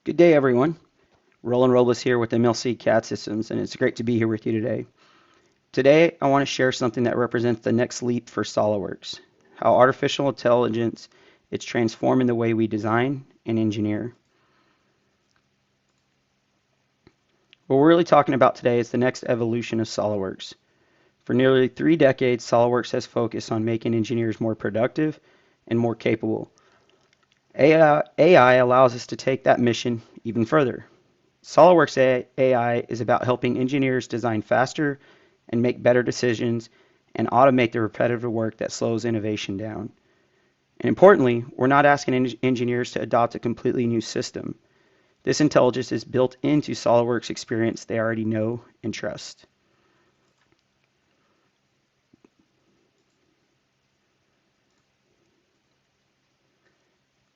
Good day, everyone. Roland Robles here with MLC CAD Systems, and it's great to be here with you today. Today, I want to share something that represents the next leap for SolidWorks, how artificial intelligence is transforming the way we design and engineer. What we're really talking about today is the next evolution of SolidWorks. For nearly 3 decades, SolidWorks has focused on making engineers more productive and more capable. AI allows us to take that mission even further. SolidWorks AI is about helping engineers design faster and make better decisions and automate the repetitive work that slows innovation down. And importantly, we're not asking engineers to adopt a completely new system. This intelligence is built into SolidWorks experience they already know and trust.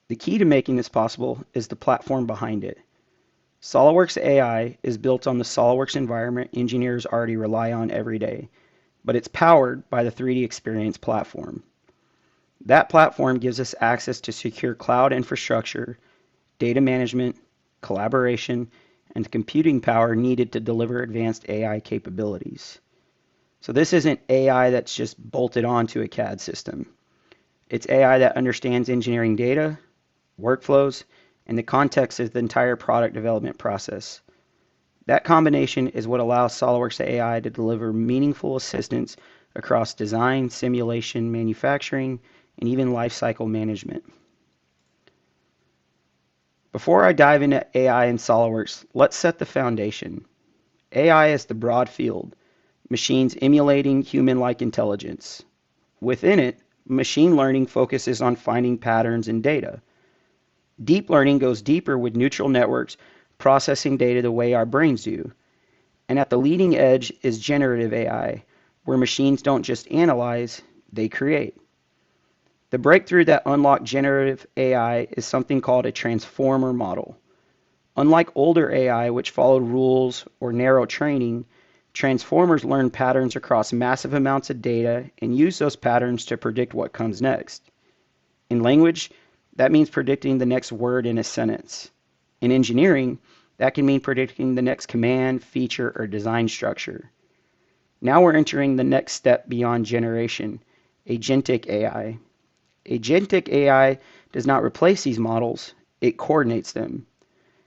The key to making this possible is the platform behind it. SolidWorks AI is built on the SolidWorks environment engineers already rely on every day, but it's powered by the 3D Experience platform. That platform gives us access to secure cloud infrastructure, data management, collaboration, and the computing power needed to deliver advanced AI capabilities. So this isn't AI that's just bolted onto a CAD system. It's AI that understands engineering data, workflows, and the context of the entire product development process. That combination is what allows SolidWorks AI to deliver meaningful assistance across design, simulation, manufacturing, and even lifecycle management. Before I dive into AI and SolidWorks, let's set the foundation. AI is the broad field, machines emulating human-like intelligence. Within it, machine learning focuses on finding patterns in data. Deep learning goes deeper with neural networks processing data the way our brains do. And at the leading edge is generative AI, where machines don't just analyze, they create. The breakthrough that unlocked generative AI is something called a transformer model. Unlike older AI, which followed rules or narrow training, transformers learn patterns across massive amounts of data and use those patterns to predict what comes next. In language, that means predicting the next word in a sentence. In engineering, that can mean predicting the next command, feature, or design structure. Now we're entering the next step beyond generation, agentic AI. Agentic AI does not replace these models, it coordinates them.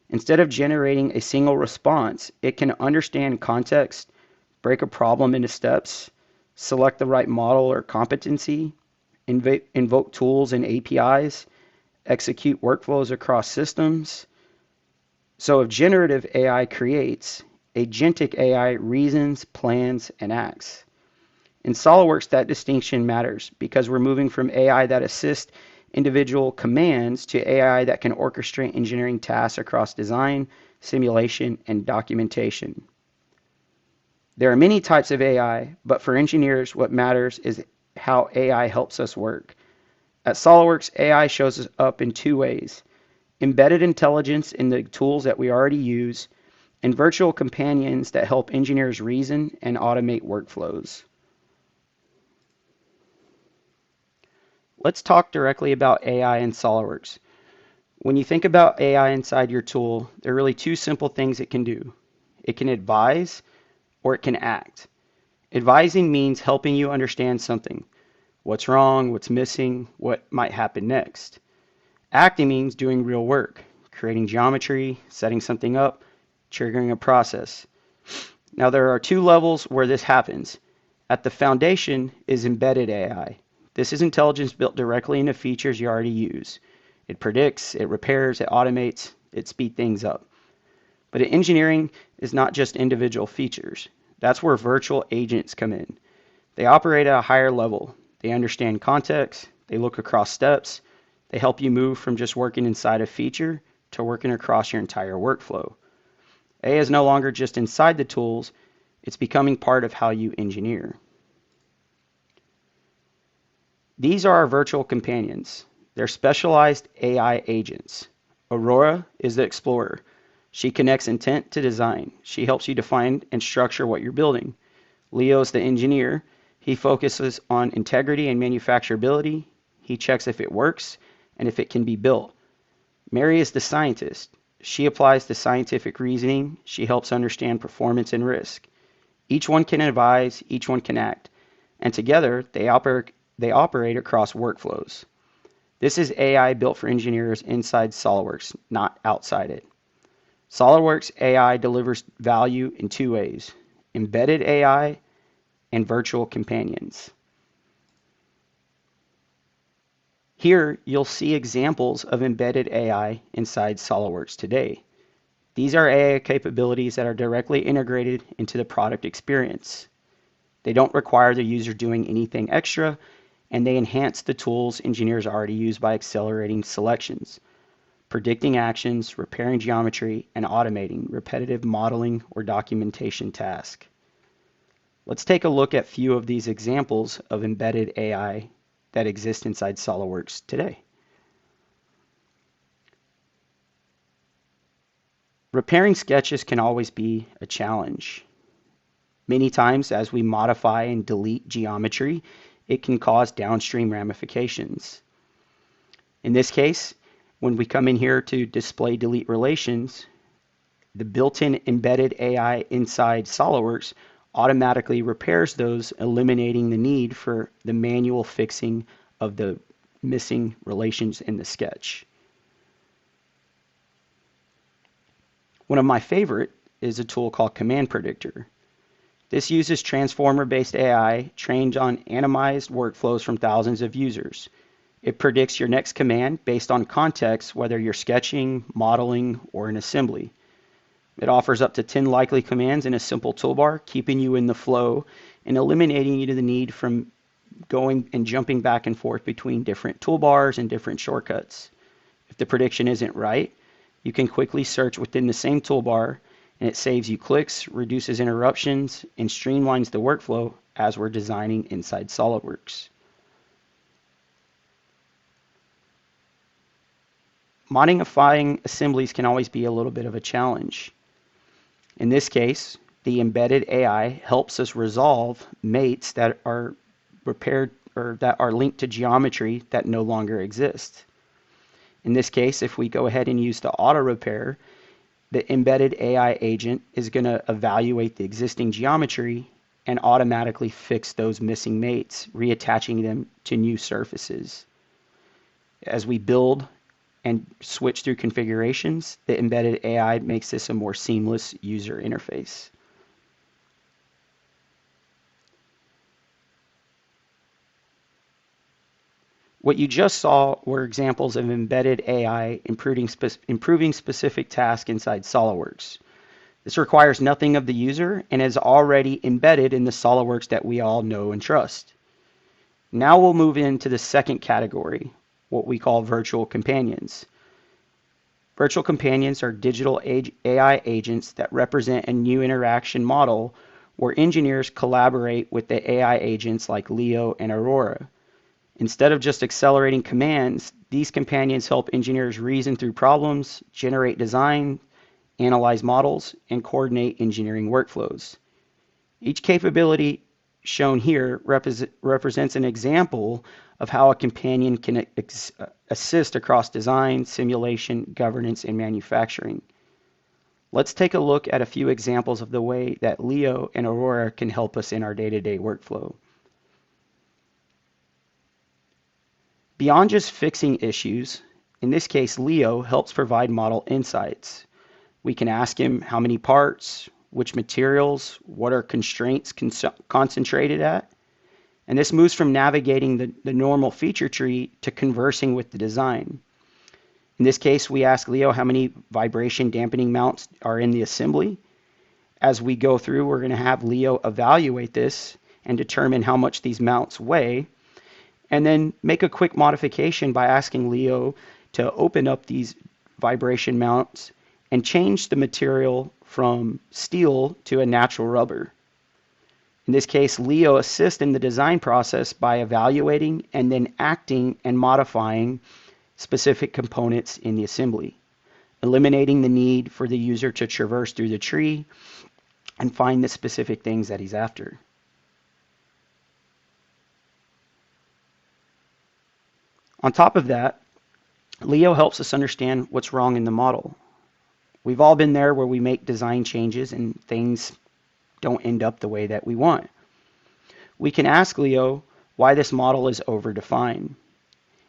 Instead of generating a single response, it can understand context, break a problem into steps, select the right model or competency, invoke tools and APIs, execute workflows across systems. So if generative AI creates, agentic AI reasons, plans, and acts. In SolidWorks, that distinction matters because we're moving from AI that assists individual commands to AI that can orchestrate engineering tasks across design, simulation, and documentation. There are many types of AI, but for engineers, what matters is how AI helps us work. At SolidWorks, AI shows up in 2 ways: embedded intelligence in the tools that we already use, and virtual companions that help engineers reason and automate workflows. Let's talk directly about AI in SolidWorks. When you think about AI inside your tool, there are really 2 simple things it can do. It can advise or it can act. Advising means helping you understand something. What's wrong, what's missing, what might happen next. Acting means doing real work, creating geometry, setting something up, triggering a process. Now there are 2 levels where this happens. At the foundation is embedded AI. This is intelligence built directly into features you already use. It predicts, it repairs, it automates, it speeds things up. But in engineering is not just individual features. That's where virtual agents come in. They operate at a higher level. They understand context, they look across steps, they help you move from just working inside a feature to working across your entire workflow. AI is no longer just inside the tools, it's becoming part of how you engineer. These are our virtual companions. They're specialized AI agents. Aurora is the explorer. She connects intent to design. She helps you define and structure what you're building. Leo is the engineer. He focuses on integrity and manufacturability. He checks if it works and if it can be built. Mary is the scientist. She applies the scientific reasoning. She helps understand performance and risk. Each one can advise, each one can act, and together they operate across workflows. This is AI built for engineers inside SolidWorks, not outside it. SolidWorks AI delivers value in two ways: embedded AI and virtual companions. Here, you'll see examples of embedded AI inside SolidWorks today. These are AI capabilities that are directly integrated into the product experience. They don't require the user doing anything extra, and they enhance the tools engineers already use by accelerating selections, predicting actions, repairing geometry, and automating repetitive modeling or documentation tasks. Let's take a look at a few of these examples of embedded AI that exist inside SolidWorks today. Repairing sketches can always be a challenge. Many times, as we modify and delete geometry, it can cause downstream ramifications. In this case, when we come in here to display delete relations, the built-in embedded AI inside SolidWorks automatically repairs those, eliminating the need for the manual fixing of the missing relations in the sketch. One of my favorite is a tool called Command Predictor. This uses transformer-based AI trained on anonymized workflows from thousands of users. It predicts your next command based on context, whether you're sketching, modeling, or in assembly. It offers up to 10 likely commands in a simple toolbar, keeping you in the flow and eliminating you to the need from going and jumping back and forth between different toolbars and different shortcuts. If the prediction isn't right, you can quickly search within the same toolbar, and it saves you clicks, reduces interruptions, and streamlines the workflow as we're designing inside SolidWorks. Modifying assemblies can always be a little bit of a challenge. In this case, the embedded AI helps us resolve mates that are repaired or that are linked to geometry that no longer exist. In this case, if we go ahead and use the auto repair, the embedded AI agent is going to evaluate the existing geometry and automatically fix those missing mates, reattaching them to new surfaces. As we build and switch through configurations, the embedded AI makes this a more seamless user interface. What you just saw were examples of embedded AI improving specific tasks inside SolidWorks. This requires nothing of the user and is already embedded in the SolidWorks that we all know and trust. Now we'll move into the second category, what we call virtual companions. Virtual companions are digital AI agents that represent a new interaction model where engineers collaborate with the AI agents like Leo and Aurora. Instead of just accelerating commands, these companions help engineers reason through problems, generate design, analyze models, and coordinate engineering workflows. Each capability shown here represents an example of how a companion can assist across design, simulation, governance, and manufacturing. Let's take a look at a few examples of the way that Leo and Aurora can help us in our day-to-day workflow. Beyond just fixing issues, in this case, Leo helps provide model insights. We can ask him how many parts, which materials, what are constraints concentrated at, and this moves from navigating the normal feature tree to conversing with the design. In this case, we ask Leo how many vibration dampening mounts are in the assembly. As we go through, we're going to have Leo evaluate this and determine how much these mounts weigh, and then make a quick modification by asking Leo to open up these vibration mounts and change the material from steel to a natural rubber. In this case, Leo assists in the design process by evaluating and then acting and modifying specific components in the assembly, eliminating the need for the user to traverse through the tree and find the specific things that he's after. On top of that, Leo helps us understand what's wrong in the model. We've all been there where we make design changes and things don't end up the way that we want. We can ask Leo why this model is overdefined.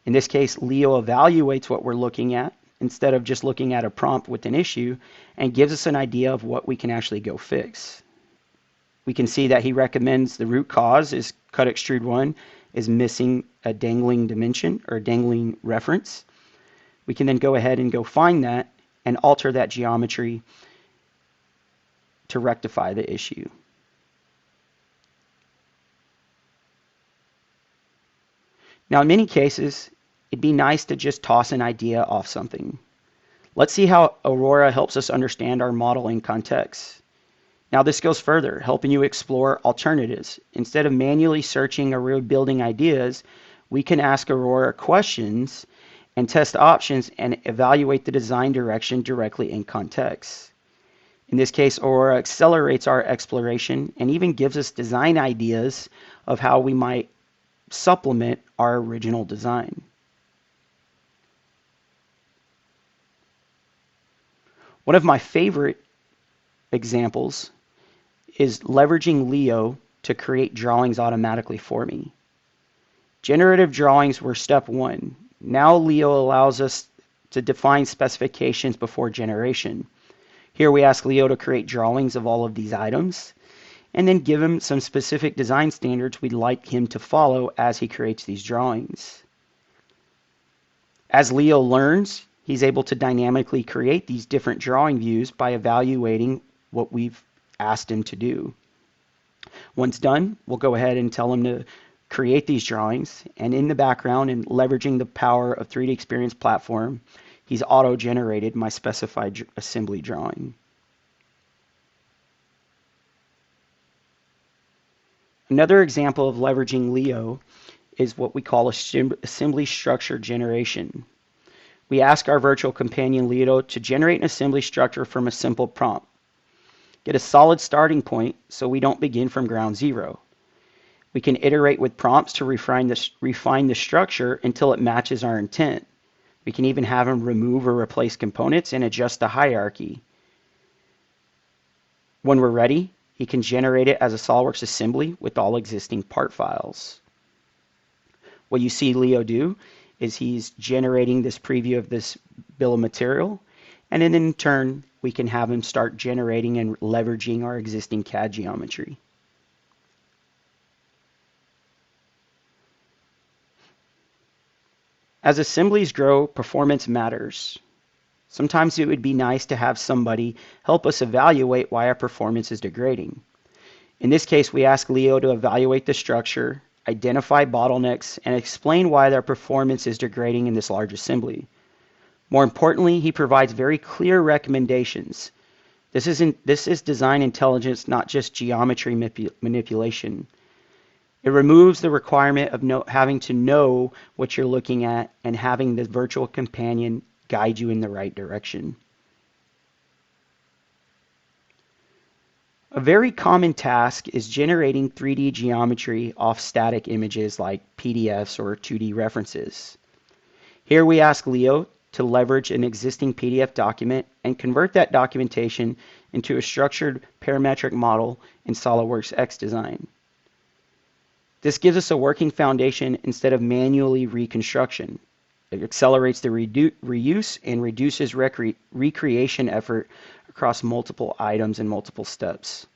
In this case, Leo evaluates what we're looking at instead of just looking at a prompt with an issue and gives us an idea of what we can actually go fix. We can see that he recommends the root cause is cut extrude 1 is missing a dangling dimension or dangling reference. We can then go ahead and go find that and alter that geometry to rectify the issue. Now, in many cases, it'd be nice to just toss an idea off something. Let's see how Aurora helps us understand our model in context. Now, this goes further, helping you explore alternatives. Instead of manually searching or rebuilding ideas, we can ask Aurora questions and test options and evaluate the design direction directly in context. In this case, Aurora accelerates our exploration and even gives us design ideas of how we might supplement our original design. One of my favorite examples is leveraging Leo to create drawings automatically for me. Generative drawings were step 1. Now Leo allows us to define specifications before generation. Here we ask Leo to create drawings of all of these items and then give him some specific design standards we'd like him to follow as he creates these drawings. As Leo learns, he's able to dynamically create these different drawing views by evaluating what we've asked him to do. Once done, we'll go ahead and tell him to create these drawings, and in the background and leveraging the power of 3D Experience platform, he's auto-generated my specified assembly drawing. Another example of leveraging Leo is what we call assembly structure generation. We ask our virtual companion Leo to generate an assembly structure from a simple prompt. Get a solid starting point so we don't begin from ground zero. We can iterate with prompts to refine the structure until it matches our intent. We can even have him remove or replace components and adjust the hierarchy. When we're ready, he can generate it as a SolidWorks assembly with all existing part files. What you see Leo do is he's generating this preview of this bill of material, and then in turn, we can have him start generating and leveraging our existing CAD geometry. As assemblies grow, performance matters. Sometimes it would be nice to have somebody help us evaluate why our performance is degrading. In this case, we ask Leo to evaluate the structure, identify bottlenecks, and explain why their performance is degrading in this large assembly. More importantly, he provides very clear recommendations. This is design intelligence, not just geometry manipulation. It removes the requirement of having to know what you're looking at and having the virtual companion guide you in the right direction. A very common task is generating 3D geometry off static images like PDFs or 2D references. Here we ask Leo to leverage an existing PDF document and convert that documentation into a structured parametric model in SolidWorks XDesign. This gives us a working foundation instead of manually reconstruction. It accelerates the reuse and reduces recreation effort across multiple items and multiple steps.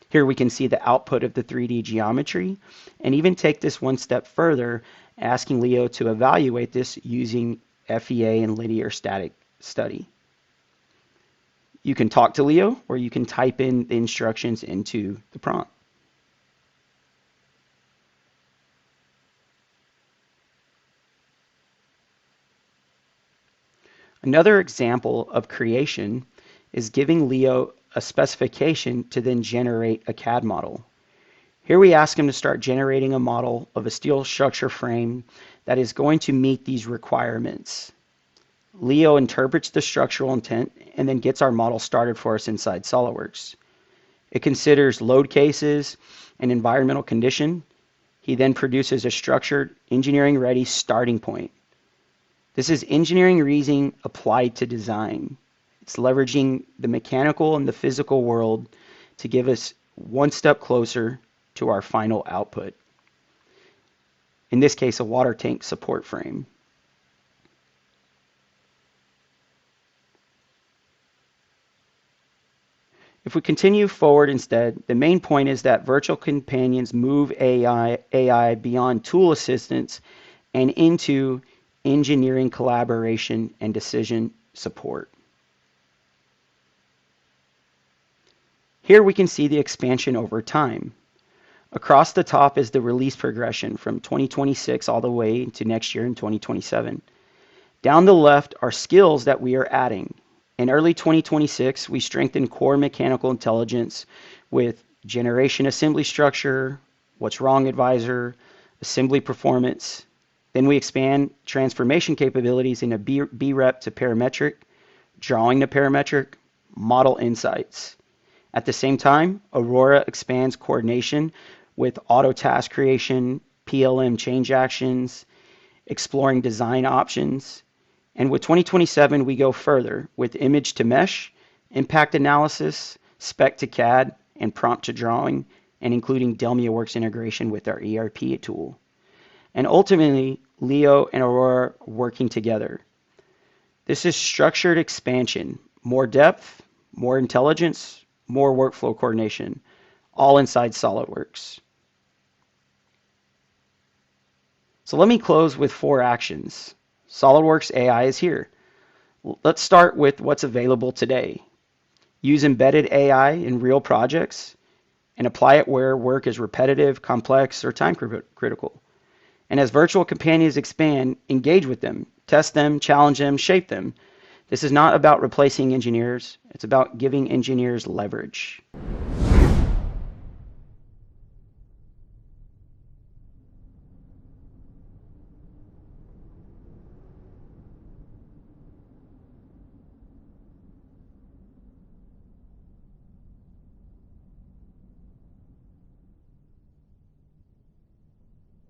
Here we can see the output of the 3D geometry and even take this one step further, asking Leo to evaluate this using FEA and linear static study. You can talk to Leo or you can type in the instructions into the prompt. Another example of creation is giving Leo a specification to then generate a CAD model. Here we ask him to start generating a model of a steel structure frame that is going to meet these requirements. Leo interprets the structural intent and then gets our model started for us inside SolidWorks. It considers load cases and environmental condition. He then produces a structured, engineering-ready starting point. This is engineering reasoning applied to design. It's leveraging the mechanical and the physical world to give us one step closer to our final output. In this case, a water tank support frame. If we continue forward instead, the main point is that virtual companions move AI beyond tool assistance and into engineering collaboration and decision support. Here we can see the expansion over time. Across the top is the release progression from 2026 all the way into next year in 2027. Down the left are skills that we are adding. In early 2026, we strengthened core mechanical intelligence with generation assembly structure, what's wrong advisor, assembly performance. Then we expand transformation capabilities in a BREP to parametric, drawing to parametric, model insights. At the same time, Aurora expands coordination with auto task creation, PLM change actions, exploring design options. And with 2027, we go further with image to mesh, impact analysis, spec to CAD, and prompt to drawing, and including DelmiaWorks integration with our ERP tool. And ultimately, Leo and Aurora working together. This is structured expansion, more depth, more intelligence, more workflow coordination, all inside SolidWorks. So let me close with 4 actions. SolidWorks AI is here. Let's start with what's available today. Use embedded AI in real projects and apply it where work is repetitive, complex, or time critical. And as virtual companions expand, engage with them, test them, challenge them, shape them. This is not about replacing engineers. It's about giving engineers leverage.